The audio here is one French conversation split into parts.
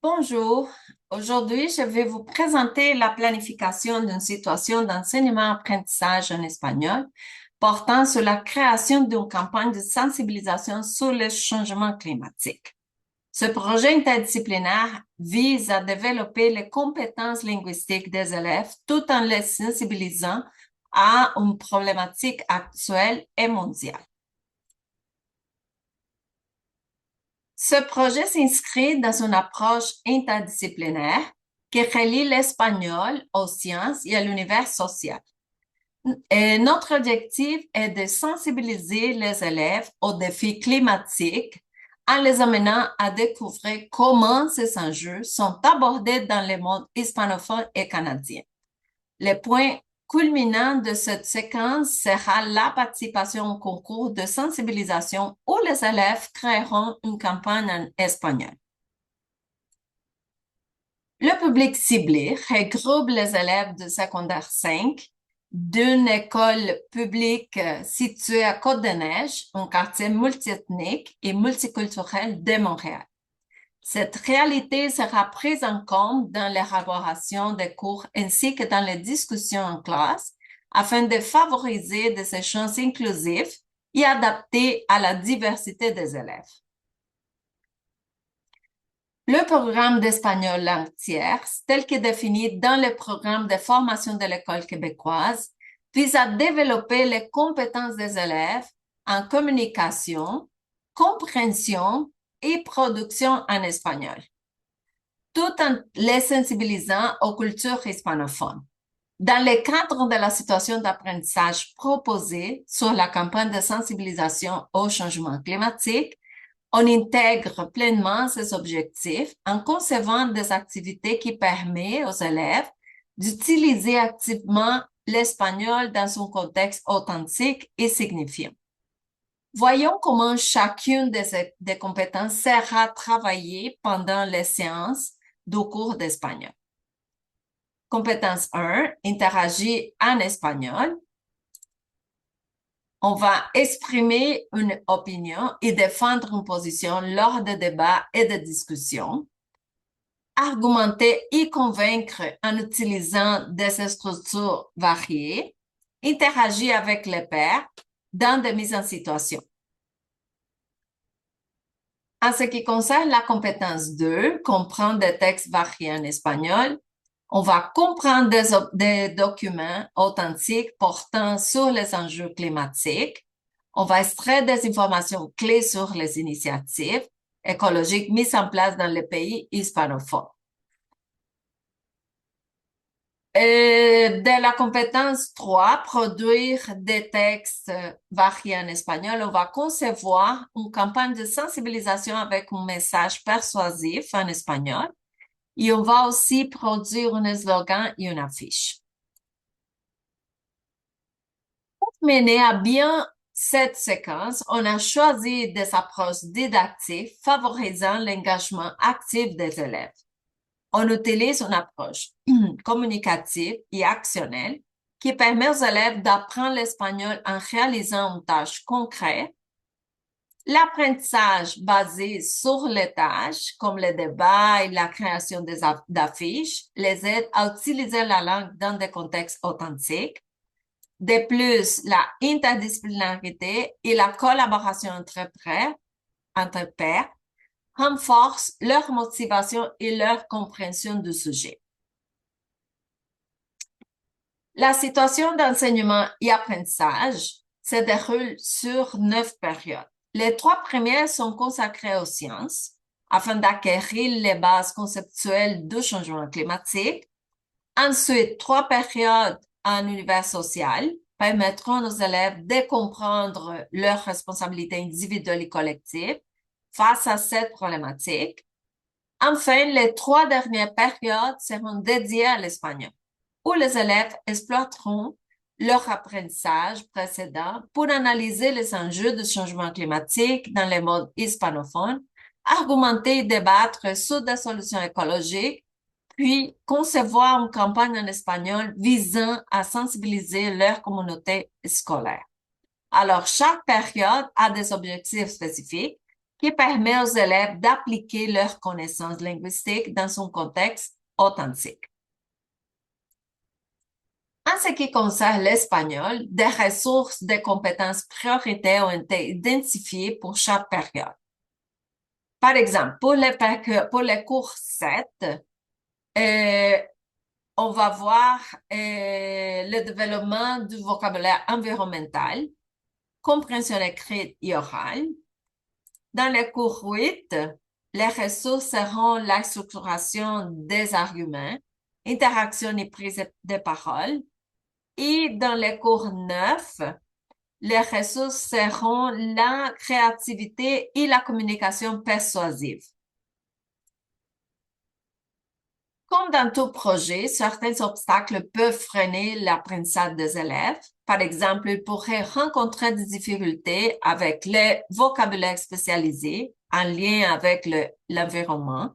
Bonjour, aujourd'hui je vais vous présenter la planification d'une situation d'enseignement-apprentissage en espagnol portant sur la création d'une campagne de sensibilisation sur le changement climatique. Ce projet interdisciplinaire vise à développer les compétences linguistiques des élèves tout en les sensibilisant à une problématique actuelle et mondiale. Ce projet s'inscrit dans une approche interdisciplinaire qui relie l'espagnol aux sciences et à l'univers social. Et notre objectif est de sensibiliser les élèves aux défis climatiques en les amenant à découvrir comment ces enjeux sont abordés dans le monde hispanophone et canadien. Le point culminant de cette séquence sera la participation au concours de sensibilisation où les élèves créeront une campagne en espagnol. Le public ciblé regroupe les élèves de secondaire 5 d'une école publique située à Côte-des-Neiges, un quartier multiethnique et multiculturel de Montréal. Cette réalité sera prise en compte dans l'élaboration des cours ainsi que dans les discussions en classe afin de favoriser des échanges inclusifs et adaptés à la diversité des élèves. Le programme d'espagnol langue tierce, tel que défini dans le programme de formation de l'École québécoise, vise à développer les compétences des élèves en communication, compréhension et production en espagnol, tout en les sensibilisant aux cultures hispanophones. Dans le cadre de la situation d'apprentissage proposée sur la campagne de sensibilisation au changement climatique, on intègre pleinement ces objectifs en concevant des activités qui permettent aux élèves d'utiliser activement l'espagnol dans un contexte authentique et signifiant. Voyons comment chacune des compétences sera travaillée pendant les séances du cours d'espagnol. Compétence 1, interagir en espagnol. On va exprimer une opinion et défendre une position lors de débats et de discussions. Argumenter et convaincre en utilisant des structures variées. Interagir avec les pairs dans des mises en situation. En ce qui concerne la compétence 2, comprendre des textes variés en espagnol, on va comprendre des documents authentiques portant sur les enjeux climatiques. On va extraire des informations clés sur les initiatives écologiques mises en place dans les pays hispanophones. De la compétence 3, produire des textes variés en espagnol, on va concevoir une campagne de sensibilisation avec un message persuasif en espagnol. Et on va aussi produire un slogan et une affiche. Pour mener à bien cette séquence, on a choisi des approches didactiques favorisant l'engagement actif des élèves. On utilise une approche communicative et actionnelle qui permet aux élèves d'apprendre l'espagnol en réalisant une tâche concrète. L'apprentissage basé sur les tâches, comme les débats et la création d'affiches, les aide à utiliser la langue dans des contextes authentiques. De plus, la interdisciplinarité et la collaboration entre pairs renforcent leur motivation et leur compréhension du sujet. La situation d'enseignement et apprentissage se déroule sur 9 périodes. Les 3 premières sont consacrées aux sciences afin d'acquérir les bases conceptuelles du changement climatique. Ensuite, 3 périodes en univers social permettront aux élèves de comprendre leurs responsabilités individuelles et collectives face à cette problématique. Enfin, les 3 dernières périodes seront dédiées à l'espagnol, où les élèves exploiteront leur apprentissage précédent pour analyser les enjeux du changement climatique dans les modes hispanophones, argumenter et débattre sur des solutions écologiques, puis concevoir une campagne en espagnol visant à sensibiliser leur communauté scolaire. Alors, chaque période a des objectifs spécifiques qui permet aux élèves d'appliquer leurs connaissances linguistiques dans son contexte authentique. En ce qui concerne l'espagnol, des ressources de compétences prioritaires ont été identifiées pour chaque période. Par exemple, pour les cours 7, on va voir le développement du vocabulaire environnemental, compréhension écrite et orale. Dans le cours 8, les ressources seront la structuration des arguments, interaction et prise de parole. Et dans le cours 9, les ressources seront la créativité et la communication persuasive. Comme dans tout projet, certains obstacles peuvent freiner l'apprentissage des élèves. Par exemple, ils pourraient rencontrer des difficultés avec le vocabulaire spécialisé en lien avec l'environnement.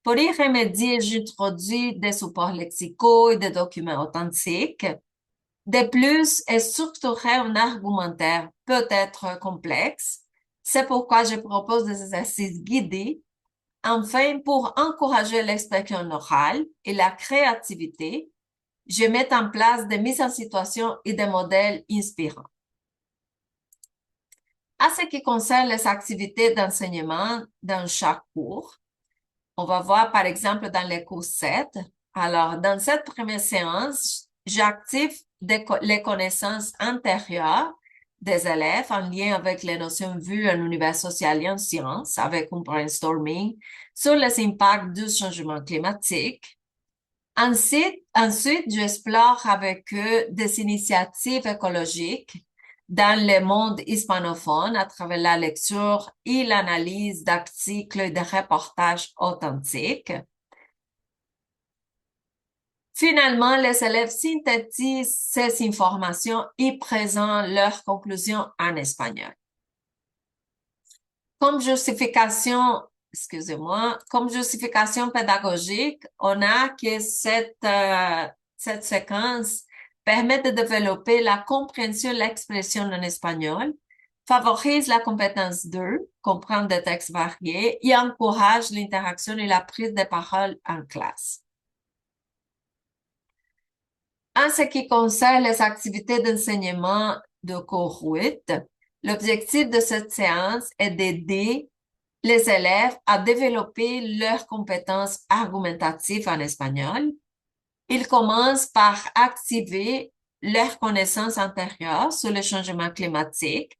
Pour y remédier, j'introduis des supports lexicaux et des documents authentiques. De plus, structurer un argumentaire peut être complexe. C'est pourquoi je propose des exercices guidés. Enfin, pour encourager l'expression orale et la créativité, je mets en place des mises en situation et des modèles inspirants. À ce qui concerne les activités d'enseignement dans chaque cours, on va voir par exemple dans les cours 7. Alors, dans cette première séance, j'active les connaissances antérieures des élèves en lien avec les notions vues en univers social et en sciences, avec un brainstorming sur les impacts du changement climatique. Ensuite, j'explore avec eux des initiatives écologiques dans le monde hispanophone à travers la lecture et l'analyse d'articles et de reportages authentiques. Finalement, les élèves synthétisent ces informations et présentent leurs conclusions en espagnol. Comme justification, comme justification pédagogique, on a que cette séquence permet de développer la compréhension de l'expression en espagnol, favorise la compétence 2, comprendre des textes variés, et encourage l'interaction et la prise de parole en classe. En ce qui concerne les activités d'enseignement de cours 8, l'objectif de cette séance est d'aider les élèves à développer leurs compétences argumentatives en espagnol. Ils commencent par activer leurs connaissances antérieures sur le changement climatique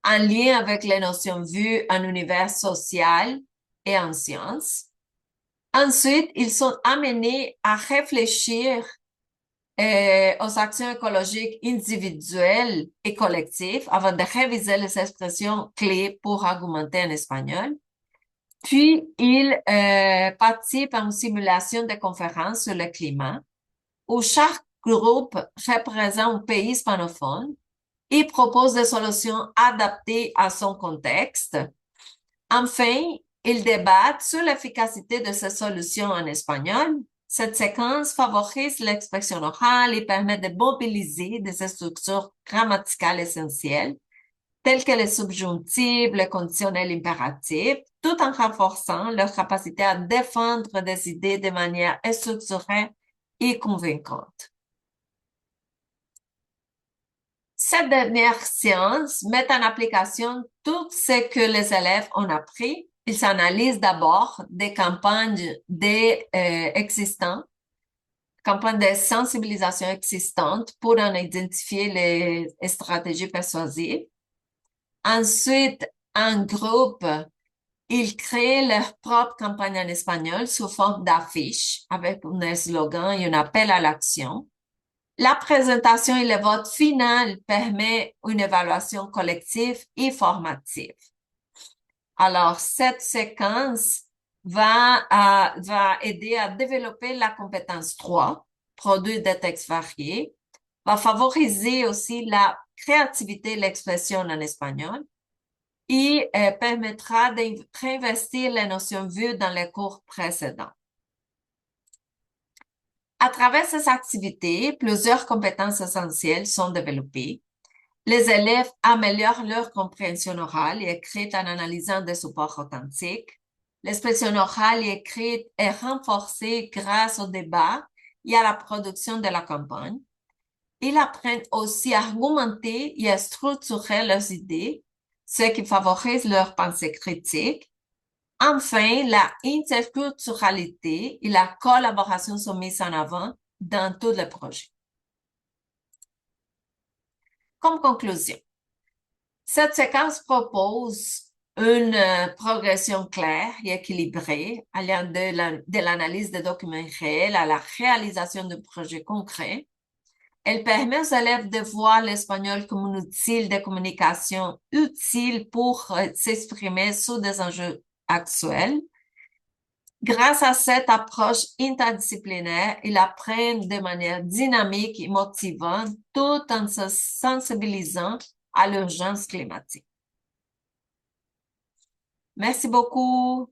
en lien avec les notions vues en univers social et en sciences. Ensuite, ils sont amenés à réfléchir aux actions écologiques individuelles et collectives avant de réviser les expressions clés pour argumenter en espagnol. Puis, ils participent à une simulation de conférences sur le climat où chaque groupe représente un pays hispanophone et propose des solutions adaptées à son contexte. Enfin, ils débattent sur l'efficacité de ces solutions en espagnol. Cette séquence favorise l'expression orale et permet de mobiliser des structures grammaticales essentielles, telles que les subjonctifs, les conditionnels impératifs, tout en renforçant leur capacité à défendre des idées de manière structurée et convaincante. Cette dernière séance met en application tout ce que les élèves ont appris. Ils analysent d'abord des campagnes existantes, campagnes de sensibilisation existantes pour en identifier les stratégies persuasives. Ensuite, en groupe, ils créent leur propre campagne en espagnol sous forme d'affiches avec un slogan et un appel à l'action. La présentation et le vote final permet une évaluation collective et formative. Alors, cette séquence va aider à développer la compétence 3, produire des textes variés, va favoriser aussi la créativité et l'expression en espagnol et permettra de réinvestir les notions vues dans les cours précédents. À travers ces activités, plusieurs compétences essentielles sont développées. Les élèves améliorent leur compréhension orale et écrite en analysant des supports authentiques. L'expression orale et écrite est renforcée grâce au débat et à la production de la campagne. Ils apprennent aussi à argumenter et à structurer leurs idées, ce qui favorise leur pensée critique. Enfin, la interculturalité et la collaboration sont mises en avant dans tous les projets. Comme conclusion, cette séquence propose une progression claire et équilibrée allant de l'analyse des documents réels à la réalisation de projets concrets. Elle permet aux élèves de voir l'espagnol comme un outil de communication utile pour s'exprimer sur des enjeux actuels. Grâce à cette approche interdisciplinaire, ils apprennent de manière dynamique et motivante tout en se sensibilisant à l'urgence climatique. Merci beaucoup.